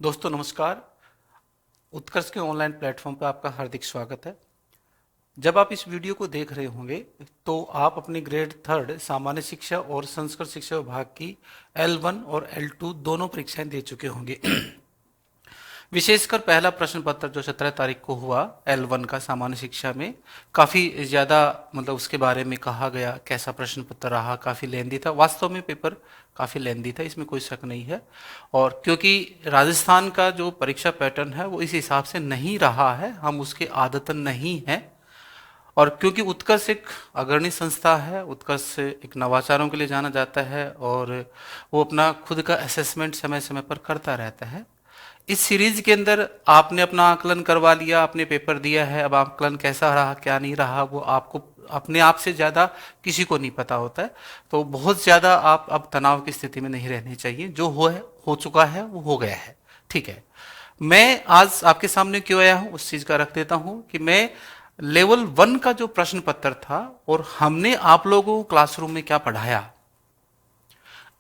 दोस्तों नमस्कार। उत्कर्ष के ऑनलाइन प्लेटफॉर्म पर आपका हार्दिक स्वागत है। जब आप इस वीडियो को देख रहे होंगे तो आप अपनी ग्रेड थर्ड सामान्य शिक्षा और संस्कृत शिक्षा विभाग की L1 और L2 दोनों परीक्षाएं दे चुके होंगे। विशेषकर पहला प्रश्न पत्र जो 17 तारीख को हुआ L1 का सामान्य शिक्षा में काफ़ी ज़्यादा मतलब उसके बारे में कहा गया, कैसा प्रश्न पत्र रहा, काफ़ी लेंदी था। वास्तव में पेपर काफ़ी लेंदी था, इसमें कोई शक नहीं है। और क्योंकि राजस्थान का जो परीक्षा पैटर्न है वो इस हिसाब से नहीं रहा है, हम उसके आदतन नहीं हैं। और क्योंकि उत्कर्ष एक अग्रणी संस्था है, उत्कर्ष एक नवाचारों के लिए जाना जाता है और वो अपना खुद का असेसमेंट समय समय पर करता रहता है। इस सीरीज के अंदर आपने अपना आकलन करवा लिया, आपने पेपर दिया है, अब आकलन कैसा रहा क्या नहीं रहा वो आपको अपने आप से ज़्यादा किसी को नहीं पता होता है। तो बहुत ज़्यादा आप अब तनाव की स्थिति में नहीं रहनी चाहिए, जो हो चुका है वो हो गया है। ठीक है, मैं आज आपके सामने क्यों आया हूँ उस चीज़ का रख देता हूँ कि मैं लेवल 1 का जो प्रश्न पत्र था और हमने आप लोगों को क्लासरूम में क्या पढ़ाया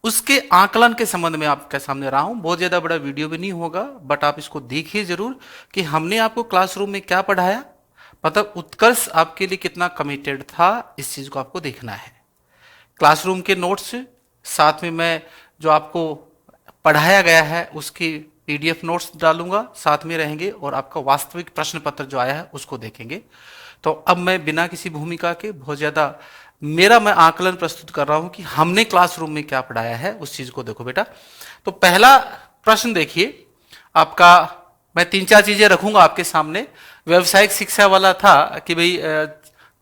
उसके आकलन के संबंध में आपके सामने रहा हूं। बहुत ज्यादा बड़ा वीडियो भी नहीं होगा, बट आप इसको देखिए जरूर कि हमने आपको क्लासरूम में क्या पढ़ाया, मतलब उत्कर्ष आपके लिए कितना कमिटेड था, इस चीज को आपको देखना है। क्लासरूम के नोट्स साथ में मैं जो आपको पढ़ाया गया है उसकी PDF नोट्स डालूंगा, साथ में रहेंगे और आपका वास्तविक प्रश्न पत्र जो आया है उसको देखेंगे। तो अब मैं बिना किसी भूमिका के बहुत ज्यादा मैं आकलन प्रस्तुत कर रहा हूं कि हमने क्लासरूम में क्या पढ़ाया है, उस चीज को देखो बेटा। तो पहला प्रश्न देखिए आपका, मैं 3-4 चीजें रखूंगा आपके सामने। व्यवसायिक शिक्षा वाला था कि भाई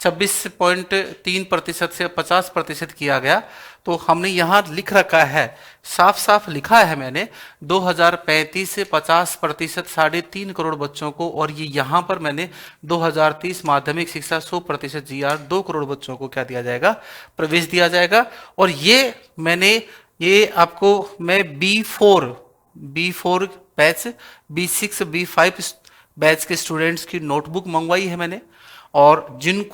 26.3% से 50% किया गया, तो हमने यहाँ लिख रखा है, साफ साफ लिखा है मैंने 2035 से 50%, 3.5 करोड़ बच्चों को। और ये यहाँ पर मैंने 2030 माध्यमिक शिक्षा 100% GR 2 करोड़ बच्चों को क्या दिया जाएगा, प्रवेश दिया जाएगा। और ये आपको मैं B4 batch, B6 B5 batch के स्टूडेंट्स की नोटबुक मंगवाई है मैंने, और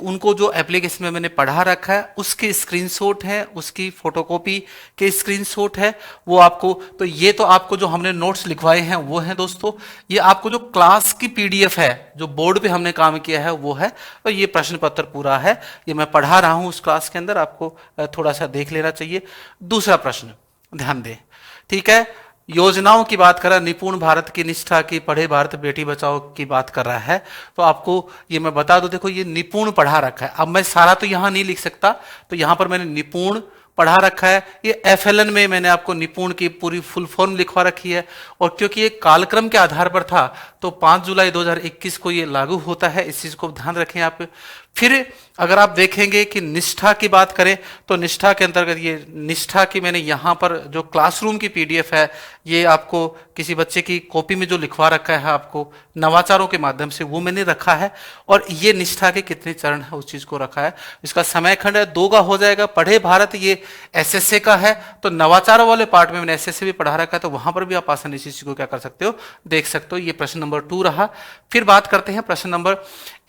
उनको जो एप्लीकेशन में मैंने पढ़ा रखा है उसके स्क्रीनशॉट है, उसकी फोटोकॉपी के स्क्रीनशॉट है वो आपको। तो ये तो आपको जो हमने नोट्स लिखवाए हैं वो हैं दोस्तों। ये आपको जो क्लास की PDF है, जो बोर्ड पे हमने काम किया है वो है। तो ये प्रश्न पत्र पूरा है, ये मैं पढ़ा रहा हूं उस क्लास के अंदर, आपको थोड़ा सा देख लेना चाहिए। दूसरा प्रश्न ध्यान दें, ठीक है। योजनाओं की बात कर रहा है, निपुण भारत की निष्ठा की, पढ़े भारत बेटी बचाओ की बात कर रहा है। तो आपको ये मैं बता दूं, देखो ये निपुण पढ़ा रखा है। अब मैं सारा तो यहां नहीं लिख सकता, तो यहां पर मैंने निपुण पढ़ा रखा है। ये FLN में मैंने आपको निपुण की पूरी फुल फॉर्म लिखवा रखी है। और क्योंकि ये कालक्रम के आधार पर था तो 5 जुलाई 2021 को ये लागू होता है, इस चीज को ध्यान रखें आप। फिर अगर आप देखेंगे कि निष्ठा की बात करें तो निष्ठा के अंतर्गत ये निष्ठा की मैंने यहाँ पर जो क्लासरूम की PDF है, ये आपको किसी बच्चे की कॉपी में जो लिखवा रखा है आपको नवाचारों के माध्यम से, वो मैंने रखा है। और ये निष्ठा के कितने चरण है उस चीज को रखा है। इसका समय खंड है 2 का हो जाएगा। पढ़े भारत ये SSA का है, तो नवाचारों वाले पार्ट में मैंने SSA भी पढ़ा रखा है, तो वहां पर भी आप आसानी से इस चीज को क्या कर सकते हो, देख सकते हो। ये प्रश्न नंबर 2 रहा। फिर बात करते हैं प्रश्न नंबर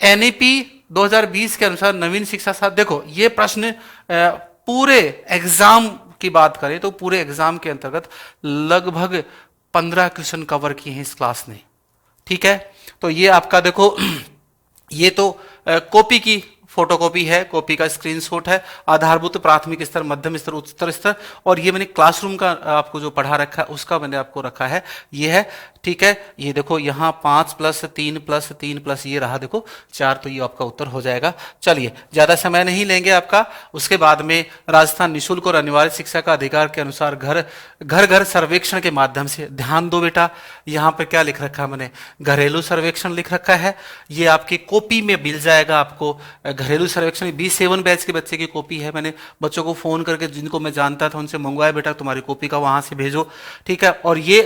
NEP 2020 के अनुसार नवीन शिक्षा साथ। देखो ये प्रश्न पूरे एग्जाम की बात करें तो पूरे एग्जाम के अंतर्गत लगभग 15 क्वेश्चन कवर किए हैं इस क्लास ने, ठीक है। तो ये आपका देखो ये तो कॉपी की फोटोकॉपी है, कॉपी का स्क्रीनशॉट है, आधारभूत प्राथमिक स्तर, मध्यम स्तर, उच्चतर स्तर। और ये मैंने क्लासरूम का आपको जो पढ़ा रखा है उसका मैंने आपको रखा है, ये है, ठीक है। ये देखो यहाँ 5 + 3 + 3 + ये रहा देखो 4, तो ये आपका उत्तर हो जाएगा। चलिए ज्यादा समय नहीं लेंगे आपका। उसके बाद में राजस्थान निःशुल्क और अनिवार्य शिक्षा का अधिकार के अनुसार घर घर सर्वेक्षण के माध्यम से, ध्यान दो बेटा, यहाँ पे क्या लिख रखा है मैंने, घरेलू सर्वेक्षण लिख रखा है। ये आपकी कॉपी में मिल जाएगा आपको। घरेलू सर्वेक्षण B7 बैच के बच्चे की कॉपी है, मैंने बच्चों को फोन करके जिनको मैं जानता था उनसे मंगवाया, बेटा तुम्हारी कॉपी का वहां से भेजो, ठीक है। और ये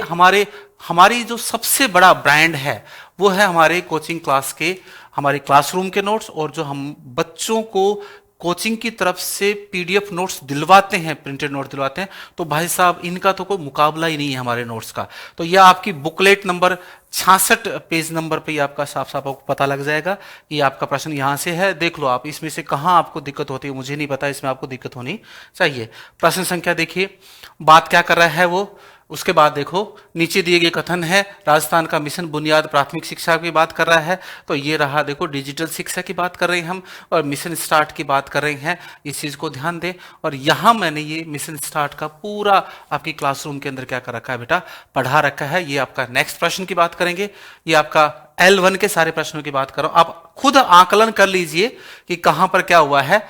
हमारी जो सबसे बड़ा ब्रांड है वो है हमारे कोचिंग क्लास के, हमारे क्लासरूम के नोट्स। और जो हम बच्चों को कोचिंग की तरफ से PDF नोट्स दिलवाते हैं, प्रिंटेड नोट दिलवाते हैं, तो भाई साहब इनका तो कोई मुकाबला ही नहीं है हमारे नोट्स का। तो यह आपकी बुकलेट नंबर 66 पेज नंबर पे आपका साफ साफ आपको पता लग जाएगा। ये आपका प्रश्न यहाँ से है, देख लो आप इसमें से कहाँ आपको दिक्कत होती है, मुझे नहीं पता, इसमें आपको दिक्कत होनी चाहिए। प्रश्न संख्या देखिए, बात क्या कर रहा है वो, उसके बाद देखो नीचे दिए गए कथन है, राजस्थान का मिशन बुनियाद प्राथमिक शिक्षा की बात कर रहा है, तो ये रहा देखो डिजिटल शिक्षा की बात कर रहे हैं हम, और मिशन स्टार्ट की बात कर रहे हैं, इस चीज को ध्यान दें। और यहां मैंने ये मिशन स्टार्ट का पूरा आपकी क्लासरूम के अंदर क्या कर रखा है बेटा, पढ़ा रखा है। ये आपका नेक्स्ट प्रश्न की बात करेंगे, ये आपका L1 के सारे प्रश्नों की बात करो, आप खुद आकलन कर लीजिए कि कहां पर क्या हुआ है।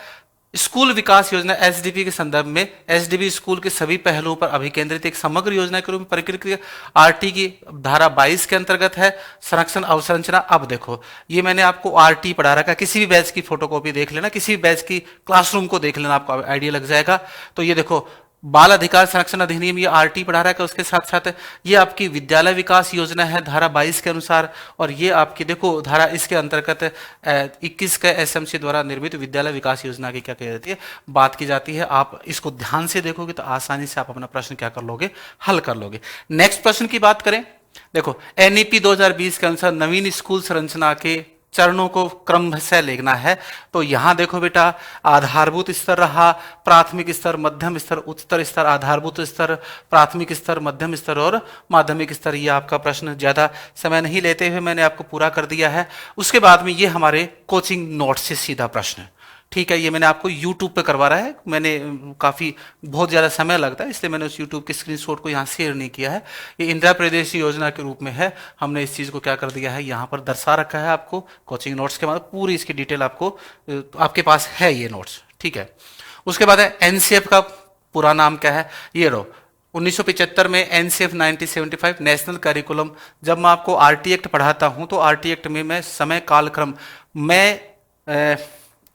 स्कूल विकास योजना एसडीपी के संदर्भ में एसडीपी स्कूल के सभी पहलुओं पर अभिकेंद्रित एक समग्र योजना के रूप में प्रकृति आरटी की धारा 22 के अंतर्गत है। संरक्षण अवसंरचना, अब देखो ये मैंने आपको आरटी पढ़ा रखा, किसी भी बैच की फोटोकॉपी देख लेना, किसी भी बैच की क्लासरूम को देख लेना, आपको आइडिया लग जाएगा। तो ये देखो बाल अधिकार संरक्षण अधिनियम, ये आरटी पढ़ा रहा है, उसके साथ साथ ये आपकी विद्यालय विकास योजना है धारा 22 के अनुसार, और ये आपकी देखो धारा इसके अंतर्गत 21 के एसएमसी द्वारा निर्मित विद्यालय विकास योजना की क्या कही जाती है, बात की जाती है। आप इसको ध्यान से देखोगे तो आसानी से आप अपना प्रश्न क्या कर लोगे, हल कर लोगे। नेक्स्ट प्रश्न की बात करें, देखो एनईपी 2020 के अनुसार नवीन स्कूल संरचना के चरणों को क्रम से लिखना है। तो यहां देखो बेटा आधारभूत स्तर रहा, प्राथमिक स्तर, मध्यम स्तर, उच्चतर स्तर, आधारभूत स्तर, प्राथमिक स्तर, मध्यम स्तर और माध्यमिक स्तर। ये आपका प्रश्न ज्यादा समय नहीं लेते हुए मैंने आपको पूरा कर दिया है। उसके बाद में ये हमारे कोचिंग नोट से सीधा प्रश्न, ठीक है, ये मैंने आपको YouTube पे करवा रहा है, मैंने काफ़ी बहुत ज़्यादा समय लगता है इसलिए मैंने उस YouTube के स्क्रीनशॉट को यहाँ शेयर नहीं किया है। ये इंदिरा प्रदेश योजना के रूप में है, हमने इस चीज़ को क्या कर दिया है यहाँ पर दर्शा रखा है आपको कोचिंग नोट्स के बाद, पूरी इसकी डिटेल आपको आपके पास है ये नोट्स, ठीक है। उसके बाद है एनसीएफ का पूरा नाम क्या है, ये रो 1975 में एनसीएफ 1975 नेशनल करिकुलम। जब मैं आपको आरटी एक्ट पढ़ाता हूँ तो आरटी एक्ट में मैं समय कालक्रम मैं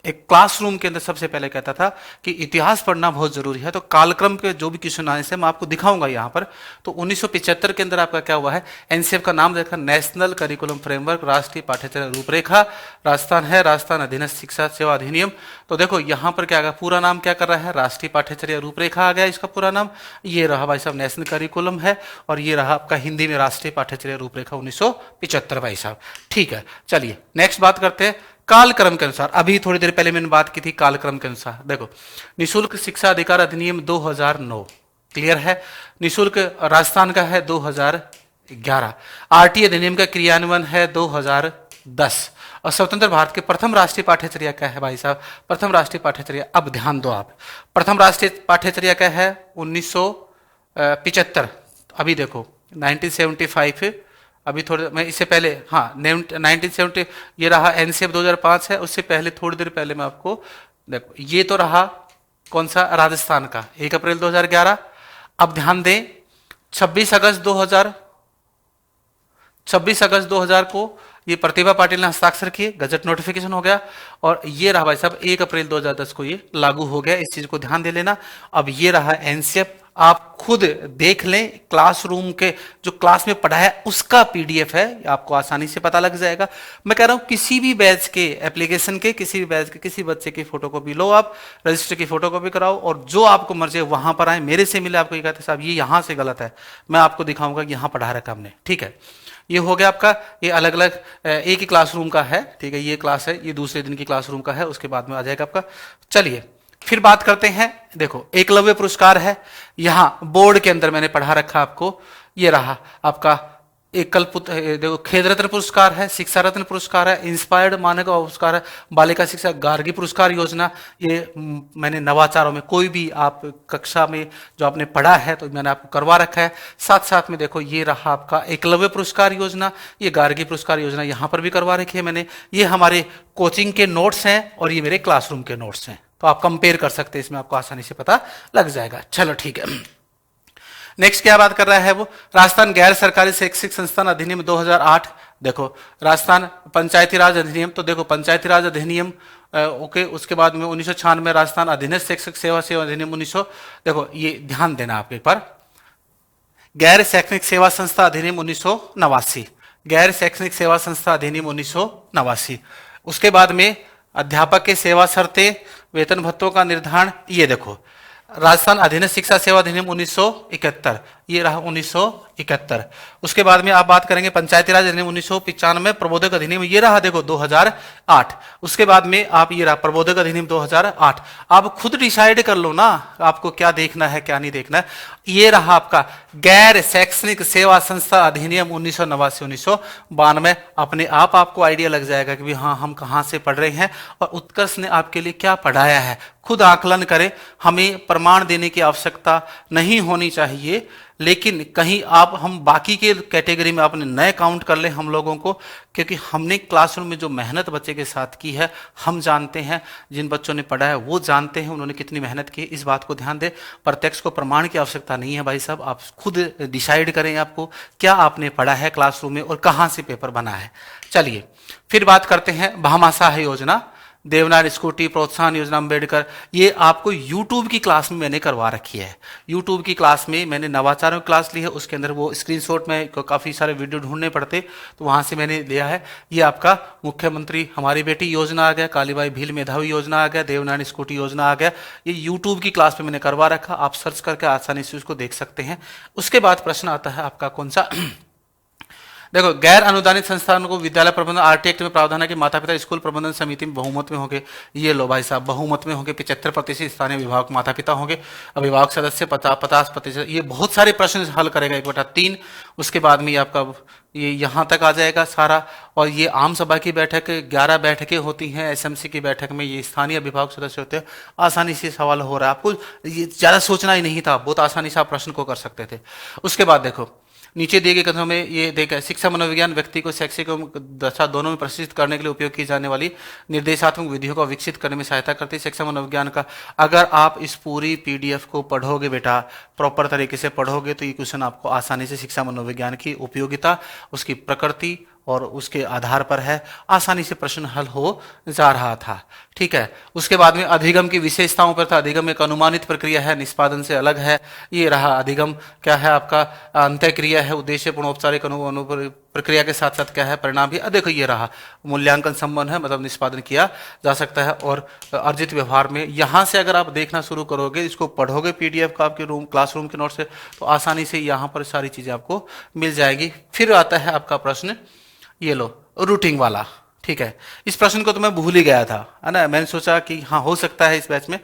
एक क्लासरूम के अंदर सबसे पहले कहता था कि इतिहास पढ़ना बहुत जरूरी है, तो कालक्रम के जो भी क्वेश्चन आने से मैं आपको दिखाऊंगा यहाँ पर। तो 1975 के अंदर आपका क्या हुआ है, एनसीएफ का नाम देखा नेशनल करिकुलम फ्रेमवर्क, राष्ट्रीय पाठ्यचर्या रूपरेखा, राजस्थान है राजस्थान अधीनस्थ शिक्षा सेवा अधिनियम। तो देखो यहाँ पर क्या आ गया, पूरा नाम क्या कर रहा है, राष्ट्रीय पाठ्यचर्या रूपरेखा आ गया इसका पूरा नाम। ये रहा भाई साहब नेशनल करिकुलम है, और ये रहा आपका हिंदी में राष्ट्रीय पाठ्यचर्या रूपरेखा 1975 भाई साहब, ठीक है। चलिए नेक्स्ट बात करते हैं कालक्रम के अनुसार। अभी थोड़ी देर पहले मैंने बात की थी कालक्रम के अनुसार, देखो निशुल्क शिक्षा अधिकार अधिनियम 2009 क्लियर है, निशुल्क राजस्थान का है 2011, आरटी अधिनियम का क्रियान्वयन है 2010, और स्वतंत्र भारत के प्रथम राष्ट्रीय पाठ्यचर्या क्या है भाई साहब, प्रथम राष्ट्रीय पाठ्यचर्या, अब ध्यान दो आप, प्रथम राष्ट्रीय पाठ्यचर्या क्या है 1975। अभी देखो 1975, अभी थोड़े मैं इससे पहले, हाँ 1970 ये रहा एनसीएफ 2005 है, उससे पहले थोड़ी देर पहले मैं आपको देखो ये तो रहा कौन सा, राजस्थान का 1 अप्रैल 2011। अब ध्यान दें 26 अगस्त 2000 को ये प्रतिभा पाटिल ने हस्ताक्षर किए, गजट नोटिफिकेशन हो गया, और ये रहा भाई साहब 1 अप्रैल 2010 को ये लागू हो गया, इस चीज को ध्यान दे लेना। अब ये रहा एनसीएफ, आप खुद देख लें, क्लासरूम के जो क्लास में पढ़ा है उसका पीडीएफ है, आपको आसानी से पता लग जाएगा। मैं कह रहा हूं किसी भी बैच के एप्लीकेशन के, किसी भी बैच के किसी बच्चे की फोटोकॉपी लो, आप रजिस्टर की फोटोकॉपी कराओ, और जो आपको मर्जी वहां पर आए, मेरे से मिले, आपको ये कहते साहब ये यहां से गलत है, मैं आपको दिखाऊंगा कि यहां पढ़ा रखा हमने, ठीक है। ये हो गया आपका, ये अलग अलग एक ही क्लासरूम का है, ठीक है, ये क्लास है, ये दूसरे दिन की क्लासरूम का है, उसके बाद में आ जाएगा आपका। चलिए फिर बात करते हैं, देखो एकलव्य पुरस्कार है, यहां बोर्ड के अंदर मैंने पढ़ा रखा आपको, ये रहा आपका एकल देखो खेल रत्न पुरस्कार है, शिक्षा रत्न पुरस्कार है, इंस्पायर्ड मानक पुरस्कार है, बालिका शिक्षा गार्गी पुरस्कार योजना, ये मैंने नवाचारों में कोई भी आप कक्षा में जो आपने पढ़ा है तो मैंने आपको करवा रखा है। साथ साथ में देखो ये रहा आपका एकलव्य पुरस्कार योजना, ये गार्गी पुरस्कार योजना यहाँ पर भी करवा रखी है मैंने। ये हमारे कोचिंग के नोट्स हैं और ये मेरे क्लासरूम के नोट्स हैं, तो आप कंपेयर कर सकते हैं, इसमें आपको आसानी से पता लग जाएगा। चलो ठीक है, नेक्स्ट क्या बात कर रहा है वो, राजस्थान गैर सरकारी शैक्षिक संस्थान अधिनियम 2008। देखो राजस्थान पंचायती राज अधिनियम, तो देखो पंचायती राज अधिनियम ओके, उसके बाद में 1996 राजस्थान अधीनस्थ शिक्षक सेवा अधिनियम 1900। देखो ये ध्यान देना आप एक बार, गैर शैक्षणिक सेवा संस्था अधिनियम 1989, गैर शैक्षणिक सेवा संस्था अधिनियम 1989। उसके बाद में अध्यापक के सेवा शर्तें, वेतन भत्तों का निर्धारण, ये देखो राजस्थान अधीनस्थ शिक्षा सेवा अधिनियम 1971, ये रहा 1971। उसके बाद में आप बात करेंगे पंचायती राज अधिनियम 1995, प्रबोधक अधिनियम ये रहा देखो 2008। उसके बाद में आप ये रहा प्रबोधक अधिनियम 2008। आप खुद डिसाइड कर लो ना आपको क्या देखना है क्या नहीं देखना है। ये रहा आपका गैर शैक्षणिक सेवा संस्था अधिनियम 1989 1992। अपने आप आपको आइडिया लग जाएगा कि हाँ हम कहाँ से पढ़ रहे हैं और उत्कर्ष ने आपके लिए क्या पढ़ाया है। खुद आकलन करें, हमें प्रमाण देने की आवश्यकता नहीं होनी चाहिए, लेकिन कहीं आप हम बाकी के कैटेगरी में आपने नए काउंट कर ले हम लोगों को, क्योंकि हमने क्लासरूम में जो मेहनत बच्चे के साथ की है हम जानते हैं, जिन बच्चों ने पढ़ा है वो जानते हैं उन्होंने कितनी मेहनत की। इस बात को ध्यान दें, प्रत्यक्ष को प्रमाण की आवश्यकता नहीं है भाई साहब, आप खुद डिसाइड करें आपको क्या आपने पढ़ा है क्लासरूम में और कहाँ से पेपर बना है। चलिए फिर बात करते हैं भामाशाह योजना, देवनागरी स्कूटी प्रोत्साहन योजना, अम्बेडकर। ये आपको YouTube की क्लास में मैंने करवा रखी है। YouTube की क्लास में मैंने नवाचारों की क्लास ली है, उसके अंदर वो स्क्रीनशॉट में काफ़ी सारे वीडियो ढूंढने पड़ते तो वहाँ से मैंने लिया है। ये आपका मुख्यमंत्री हमारी बेटी योजना आ गया, कालीबाई भील मेधावी योजना आ गया, देवनागरी स्कूटी योजना आ गया। ये YouTube की क्लास में मैंने करवा रखा, आप सर्च करके आसानी से उसको देख सकते हैं। उसके बाद प्रश्न आता है आपका कौन सा देखो, गैर अनुदानित संस्थानों को विद्यालय प्रबंधन आरटी एक्ट में प्रावधान है कि माता पिता स्कूल प्रबंधन समिति में बहुमत में होंगे। ये लो भाई साहब, बहुमत में होंगे, 75% स्थानीय अभिभावक माता पिता होंगे, अभिभावक सदस्य 50%। ये बहुत सारे प्रश्न हल करेगा 1/3। उसके बाद में ये आपका ये यहाँ तक आ जाएगा सारा। और ये आम सभा की बैठक 11 बैठकें होती हैं, एसएमसी की बैठक में ये स्थानीय अभिभावक सदस्य होते हैं। आसानी से सवाल हो रहा है, आपको ये ज़्यादा सोचना ही नहीं था, बहुत आसानी से आप प्रश्न को कर सकते थे। उसके बाद देखो नीचे दिए गए कथनों में ये देखा, शिक्षा मनोविज्ञान व्यक्ति को शैक्षिक एवं दशा दोनों में प्रशिक्षित करने के लिए उपयोग की जाने वाली निर्देशात्मक विधियों को विकसित करने में सहायता करती है। शिक्षा मनोविज्ञान का अगर आप इस पूरी पीडीएफ को पढ़ोगे बेटा, प्रॉपर तरीके से पढ़ोगे तो ये क्वेश्चन आपको आसानी से शिक्षा मनोविज्ञान की उपयोगिता, उसकी प्रकृति और उसके आधार पर है, आसानी से प्रश्न हल हो जा रहा था। ठीक है, उसके बाद में अधिगम की विशेषताओं पर था। अधिगम एक अनुमानित प्रक्रिया है, निष्पादन से अलग है। ये रहा अधिगम क्या है आपका, अंत्य क्रिया है, उद्देश्यपूर्ण औपचारिक प्रक्रिया के साथ साथ क्या है परिणाम भी। देखो ये रहा मूल्यांकन संबंध है, मतलब निष्पादन किया जा सकता है। और अर्जित व्यवहार में यहाँ से अगर आप देखना शुरू करोगे, इसको पढ़ोगे पीडीएफ का आपके क्लासरूम के नोट से, तो आसानी से यहाँ पर सारी चीजें आपको मिल जाएगी। फिर आता है आपका प्रश्न ये लो रूटिंग वाला। ठीक है, इस प्रश्न को तो मैं भूल ही गया था, है ना। मैंने सोचा कि हाँ हो सकता है इस बैच में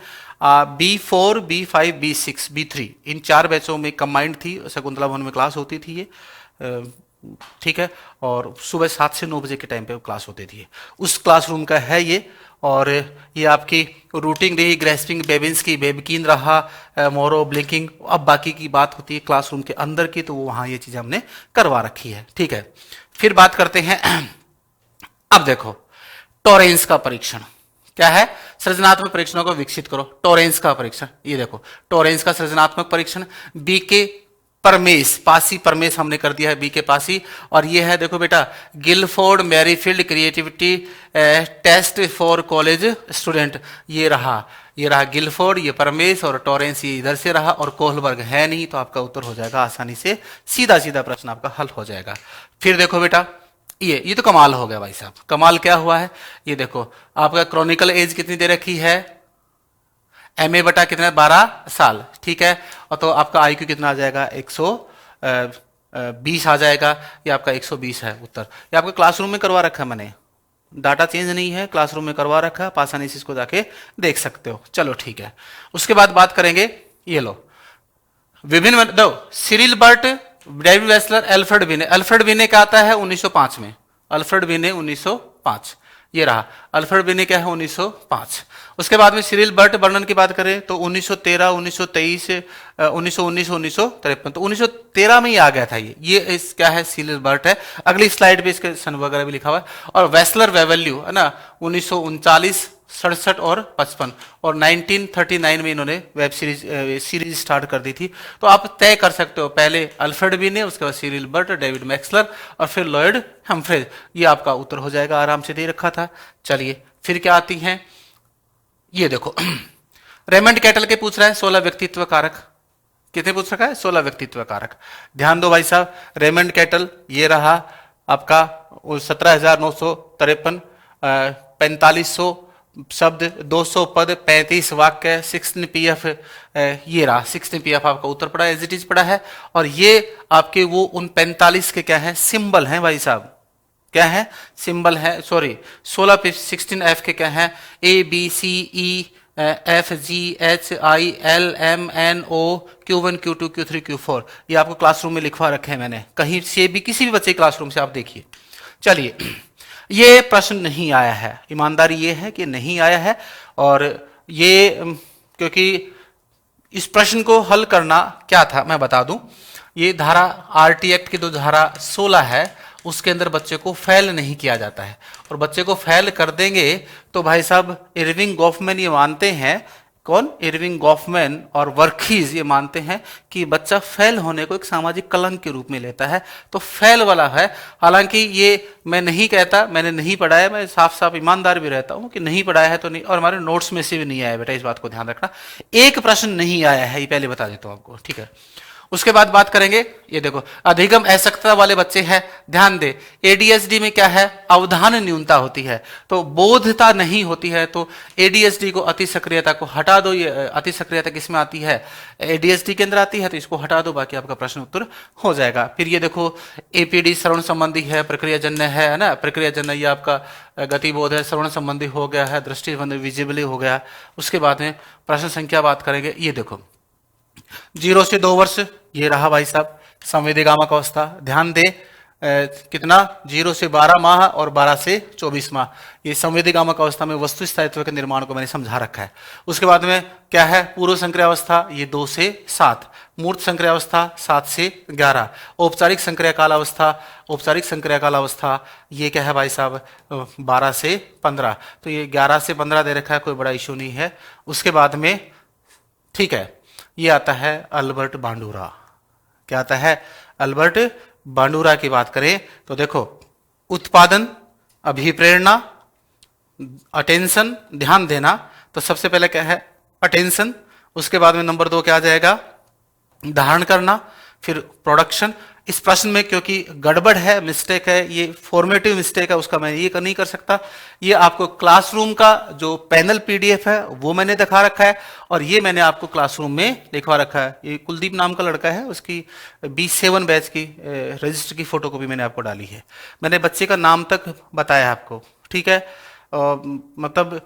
B4 B5 B6 B3 इन 4 बैचों में कंबाइंड थी, शकुंतला भवन में क्लास होती थी ये। ठीक है, और सुबह 7 से 9 बजे के टाइम पे क्लास होती थी, उस क्लासरूम का है ये। और ये आपकी रूटिंग रही, ग्रेस्पिंग बेबिन्स्की बेबकीन रहा, मोरो ब्लिंकिंग। अब बाकी की बात होती है क्लासरूम के अंदर की, तो वहाँ ये चीज़ हमने करवा रखी है। ठीक है, फिर बात करते हैं अब देखो टॉरेंस का परीक्षण क्या है, सृजनात्मक परीक्षणों को विकसित करो। टॉरेंस का परीक्षण ये देखो, टॉरेंस का सृजनात्मक परीक्षण बीके परमेश, पासी परमेश हमने कर दिया है, बीके पासी। और ये है देखो बेटा Guilford Merrifield creativity test for college student. ये रहा गिलफोर्ड, ये परमेश, और टॉरेंस ये इधर से रहा, और कोहलबर्ग है नहीं, तो आपका उत्तर हो जाएगा आसानी से, सीधा सीधा प्रश्न आपका हल हो जाएगा। फिर देखो बेटा ये तो कमाल हो गया भाई साहब। कमाल क्या हुआ है, ये देखो आपका क्रॉनिकल एज कितनी दे रखी है, MA बटा कितना 12 साल। ठीक है, और तो आपका IQ कितना आ जाएगा 120 आ जाएगा, ये आपका 120 है उत्तर। ये आपका क्लासरूम में करवा रखा है मैंने, डाटा चेंज नहीं है, क्लासरूम में करवा रखा है, आप आसानी से इसको जाके देख सकते हो। चलो ठीक है, उसके बाद बात करेंगे ये लो विभिन्न दो Cyril Burt, David Wechsler, Alfred Binet. Alfred Binet क्या आता है 1905 में, अल्फ्रेड बिने 1905। ये रहा अल्फ्रेड बिने क्या है 1905। उसके बाद में सिरिल बर्ट वर्णन की बात करें तो 1913 1923 1919 1953, तो 1913 में ही आ गया था ये इस क्या है सिरिल बर्ट है। अगली स्लाइड पे इसके सन वगैरह भी लिखा हुआ है। और वेस्लर वेवल्यू है ना 1939 67 और 55, और 1939 में इन्होंने वेब सीरीज स्टार्ट कर दी थी। तो आप तय कर सकते हो, पहले अल्फ्रेड बिने, उसके बाद सिरिल बर्ट, डेविड मैक्सलर, और फिर लॉयड हम्फ्रेज। ये आपका उत्तर हो जाएगा, आराम से दे रखा था। चलिए फिर क्या आती हैं, ये देखो रेमंड कैटल के पूछ रहा है 16 व्यक्तित्व कारक। कितने पूछ रखा है 16 व्यक्तित्व कारक। ध्यान दो भाई साहब, रेमंड कैटल ये रहा आपका 17,953, 4500 शब्द, 200 पद, 35 वाक्य, 16 पीएफ, ये रहा 16 पीएफ आपका उत्तर पड़ा, एज इट इज पड़ा है। और ये आपके वो उन 45 के क्या है, सिंबल हैं भाई साहब, क्या है, सिंबल है, सॉरी 16 एफ के क्या है, A B C E F G H I L M N O Q1 Q2 Q3 Q4, ये आपको क्लासरूम में लिखवा रखे हैं मैंने, कहीं से भी किसी भी बच्चे क्लासरूम से आप देखिए। चलिए, ये प्रश्न नहीं आया है, ईमानदारी ये है कि नहीं आया है। और ये क्योंकि इस प्रश्न को हल करना क्या था मैं बता दूं, ये धारा आरटी एक्ट की जो धारा 16 है उसके अंदर बच्चे को फेल नहीं किया जाता है, और बच्चे को फेल कर देंगे तो भाई साहब इरविंग गॉफमैन ये मानते हैं, कौन, इरविंग गॉफमैन और वर्खीज ये मानते हैं कि बच्चा फेल होने को एक सामाजिक कलंक के रूप में लेता है, तो फेल वाला है। हालांकि ये मैं नहीं कहता, मैंने नहीं पढ़ाया, मैं साफ साफ ईमानदार भी रहता हूं कि नहीं पढ़ाया है तो नहीं, और हमारे नोट्स में से भी नहीं आया बेटा, इस बात को ध्यान रखना। एक प्रश्न नहीं आया है, ये पहले बता देता हूं आपको, ठीक है। उसके बाद बात करेंगे, ये देखो अधिगम असक्तता वाले बच्चे हैं, ध्यान दे, एडीएसडी में क्या है, अवधान न्यूनता होती है, तो बोधता नहीं होती है, तो एडीएसडी को, अति सक्रियता को हटा दो। ये अति सक्रियता किसमें आती है, एडीएसडी के अंदर आती है, तो इसको हटा दो, बाकी आपका प्रश्न उत्तर हो जाएगा। फिर ये देखो एपीडी श्रवण संबंधी है, प्रक्रियाजन्य है ना, प्रक्रियाजन्य ये आपका गतिबोध है, श्रवण संबंधी हो गया है, दृष्टि संबंधी विजिबली हो गया। उसके बाद में प्रश्न संख्या बात करेंगे, ये देखो 0 से 2 वर्ष, ये रहा भाई साहब संवेदीगामक अवस्था, ध्यान दे कितना, 0 से 12 माह और 12 से 24 माह, ये संवेदीगामक अवस्था में वस्तु स्थायित्व के निर्माण को मैंने समझा रखा है। उसके बाद में क्या है, पूर्व संक्रियावस्था, ये 2 से 7, मूर्त संक्रियावस्था 7 से 11, औपचारिक संक्रिया कालावस्था, औपचारिक संक्रिया कालावस्था ये क्या है भाई साहब 12 से 15, तो ये 11 से 15 दे रखा है, कोई बड़ा इशू नहीं है। उसके बाद में ठीक है, ये आता है अल्बर्ट बांडूरा, क्या आता है, अल्बर्ट बांडूरा की बात करें तो देखो उत्पादन, अभिप्रेरणा, अटेंशन, ध्यान देना, तो सबसे पहले क्या है अटेंशन, उसके बाद में नंबर 2 क्या आ जाएगा, धारण करना, फिर प्रोडक्शन। इस प्रश्न में क्योंकि गड़बड़ है, मिस्टेक है, ये फॉर्मेटिव मिस्टेक है, उसका मैं ये नहीं कर सकता। ये आपको क्लासरूम का जो पैनल पीडीएफ है वो मैंने दिखा रखा है, और ये मैंने आपको क्लासरूम में लिखवा रखा है। ये कुलदीप नाम का लड़का है, उसकी B7 बैच की रजिस्टर की फोटो कॉपी मैंने आपको डाली है, मैंने बच्चे का नाम तक बताया आपको, ठीक है। मतलब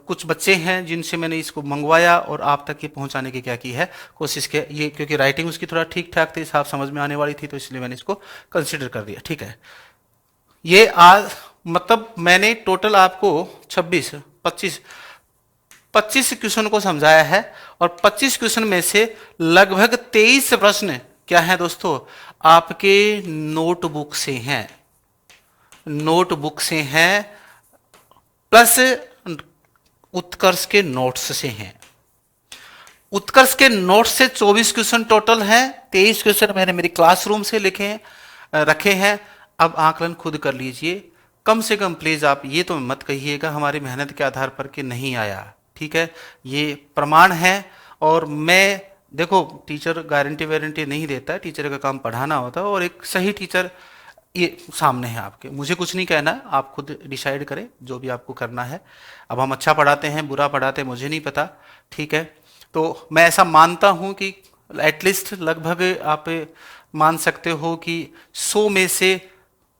कुछ बच्चे हैं जिनसे मैंने इसको मंगवाया और आप तक ये पहुंचाने की क्या की है कोशिश की, ये क्योंकि राइटिंग उसकी थोड़ा ठीक ठाक थी, साफ समझ में आने वाली थी, तो इसलिए मैंने इसको कंसिडर कर दिया, ठीक है। ये आज मतलब मैंने टोटल आपको 25 क्वेश्चन को समझाया है, और 25 क्वेश्चन में से लगभग 23 प्रश्न क्या है दोस्तों, आपके नोटबुक से हैं, नोटबुक से हैं, प्लस उत्कर्ष के नोट्स से हैं। उत्कर्ष के नोट्स से 24 क्वेश्चन टोटल हैं, 23 क्वेश्चन मैंने मेरी क्लासरूम से रखे हैं। अब आकलन खुद कर लीजिए, कम से कम प्लीज आप ये तो मत कहिएगा हमारी मेहनत के आधार पर कि नहीं आया, ठीक है, ये प्रमाण है। और मैं देखो टीचर गारंटी वारंटी नहीं देता है, टीचर का काम पढ़ाना होता है, और एक सही टीचर ये सामने है आपके, मुझे कुछ नहीं कहना है, आप खुद डिसाइड करें जो भी आपको करना है। अब हम अच्छा पढ़ाते हैं बुरा पढ़ाते हैं मुझे नहीं पता, ठीक है। तो मैं ऐसा मानता हूं कि एटलीस्ट लगभग आप मान सकते हो कि 100 में से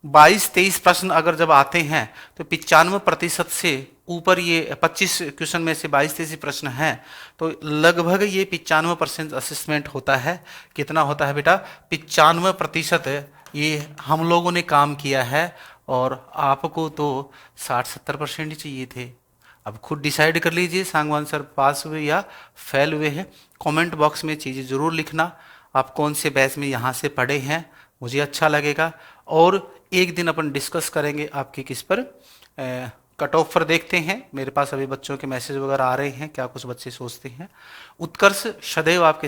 22-23 प्रश्न अगर जब आते हैं तो 95% से ऊपर, ये 25 क्वेश्चन में से 22-23 प्रश्न हैं, तो लगभग ये 95% असेसमेंट होता है। कितना होता है बेटा, 95% ये हम लोगों ने काम किया है, और आपको तो 60-70% ही चाहिए थे। अब खुद डिसाइड कर लीजिए सांगवान सर पास हुए या फेल हुए हैं। कमेंट बॉक्स में चीज़ें ज़रूर लिखना, आप कौन से बैच में यहाँ से पढ़े हैं, मुझे अच्छा लगेगा। और एक दिन अपन डिस्कस करेंगे आपके किस पर कट ऑफ पर देखते हैं। मेरे पास अभी बच्चों के मैसेज वगैरह आ रहे हैं, क्या कुछ बच्चे सोचते हैं। उत्कर्ष सदैव आपके